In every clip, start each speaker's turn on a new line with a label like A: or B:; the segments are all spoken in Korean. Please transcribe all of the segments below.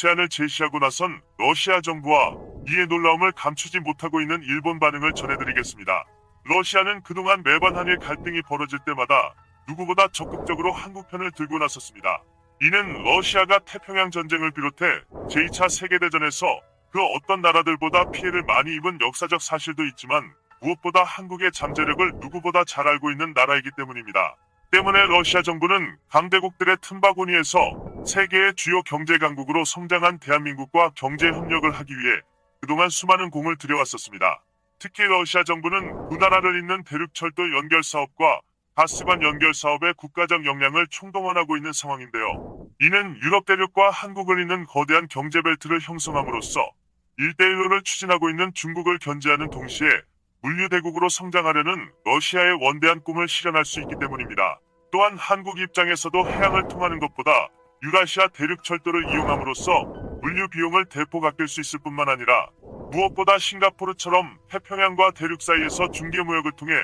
A: 제한을 제시하고 나선 러시아 정부와 이에 놀라움을 감추지 못하고 있는 일본 반응을 전해드리겠습니다. 러시아는 그동안 매번 한일 갈등이 벌어질 때마다 누구보다 적극적으로 한국 편을 들고 나섰습니다. 이는 러시아가 태평양 전쟁을 비롯해 제2차 세계대전에서 그 어떤 나라들보다 피해를 많이 입은 역사적 사실도 있지만 무엇보다 한국의 잠재력을 누구보다 잘 알고 있는 나라이기 때문입니다. 때문에 러시아 정부는 강대국들의 틈바구니에서 세계의 주요 경제 강국으로 성장한 대한민국과 경제 협력을 하기 위해 그동안 수많은 공을 들여왔었습니다. 특히 러시아 정부는 두 나라를 잇는 대륙철도 연결 사업과 가스관 연결 사업의 국가적 역량을 총동원하고 있는 상황인데요. 이는 유럽 대륙과 한국을 잇는 거대한 경제벨트를 형성함으로써 1대1로를 추진하고 있는 중국을 견제하는 동시에 물류대국으로 성장하려는 러시아의 원대한 꿈을 실현할 수 있기 때문입니다. 또한 한국 입장에서도 해양을 통하는 것보다 유라시아 대륙철도를 이용함으로써 물류 비용을 대폭 아낄 수 있을 뿐만 아니라 무엇보다 싱가포르처럼 태평양과 대륙 사이에서 중개무역을 통해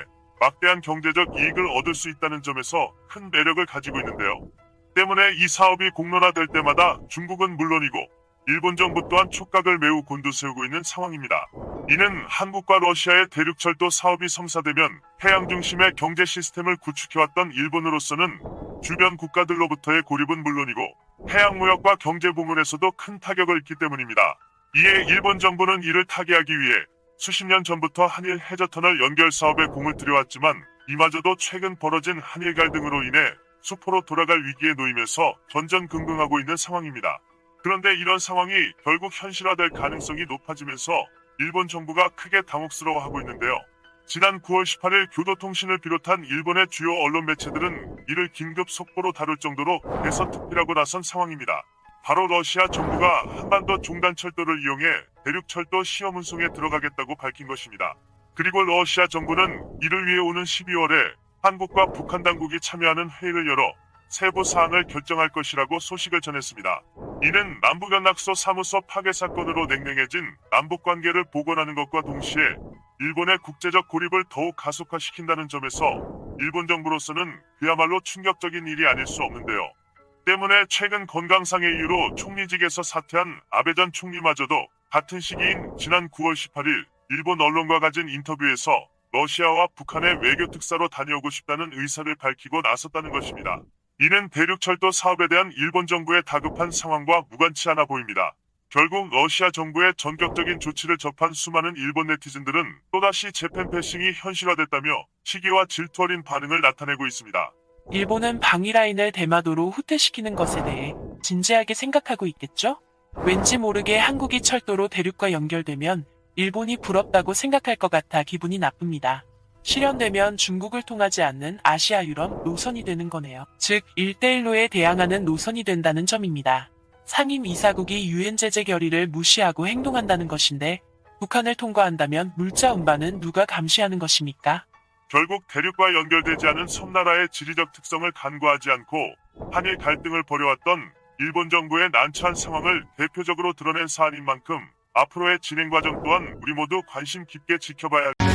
A: 막대한 경제적 이익을 얻을 수 있다는 점에서 큰 매력을 가지고 있는데요. 때문에 이 사업이 공론화될 때마다 중국은 물론이고 일본 정부 또한 촉각을 매우 곤두세우고 있는 상황입니다. 이는 한국과 러시아의 대륙철도 사업이 성사되면 해양 중심의 경제 시스템을 구축해왔던 일본으로서는 주변 국가들로부터의 고립은 물론이고 해양무역과 경제 부문에서도 큰 타격을 입기 때문입니다. 이에 일본 정부는 이를 타개하기 위해 수십 년 전부터 한일 해저터널 연결 사업에 공을 들여왔지만 이마저도 최근 벌어진 한일 갈등으로 인해 수포로 돌아갈 위기에 놓이면서 전전긍긍하고 있는 상황입니다. 그런데 이런 상황이 결국 현실화될 가능성이 높아지면서 일본 정부가 크게 당혹스러워하고 있는데요. 지난 9월 18일 교도통신을 비롯한 일본의 주요 언론 매체들은 이를 긴급 속보로 다룰 정도로 대서특필하고 나선 상황입니다. 바로 러시아 정부가 한반도 종단철도를 이용해 대륙철도 시험 운송에 들어가겠다고 밝힌 것입니다. 그리고 러시아 정부는 이를 위해 오는 12월에 한국과 북한 당국이 참여하는 회의를 열어 세부 사항을 결정할 것이라고 소식을 전했습니다. 이는 남북연락소 사무소 파괴 사건으로 냉랭해진 남북관계를 복원하는 것과 동시에 일본의 국제적 고립을 더욱 가속화시킨다는 점에서 일본 정부로서는 그야말로 충격적인 일이 아닐 수 없는데요. 때문에 최근 건강상의 이유로 총리직에서 사퇴한 아베 전 총리마저도 같은 시기인 지난 9월 18일 일본 언론과 가진 인터뷰에서 러시아와 북한의 외교 특사로 다녀오고 싶다는 의사를 밝히고 나섰다는 것입니다. 이는 대륙철도 사업에 대한 일본 정부의 다급한 상황과 무관치 않아 보입니다. 결국 러시아 정부의 전격적인 조치를 접한 수많은 일본 네티즌들은 또다시 재팬 패싱이 현실화됐다며 시기와 질투 어린 반응을 나타내고 있습니다.
B: 일본은 방위라인을 대마도로 후퇴시키는 것에 대해 진지하게 생각하고 있겠죠? 왠지 모르게 한국이 철도로 대륙과 연결되면 일본이 부럽다고 생각할 것 같아 기분이 나쁩니다. 실현되면 중국을 통하지 않는 아시아 유럽 노선이 되는 거네요. 즉 1대1로에 대항하는 노선이 된다는 점입니다. 상임 이사국이 유엔 제재 결의를 무시하고 행동한다는 것인데 북한을 통과한다면 물자 운반은 누가 감시하는 것입니까?
A: 결국 대륙과 연결되지 않은 섬나라의 지리적 특성을 간과하지 않고 한일 갈등을 벌여왔던 일본 정부의 난처한 상황을 대표적으로 드러낸 사안인 만큼 앞으로의 진행 과정 또한 우리 모두 관심 깊게 지켜봐야 합니다.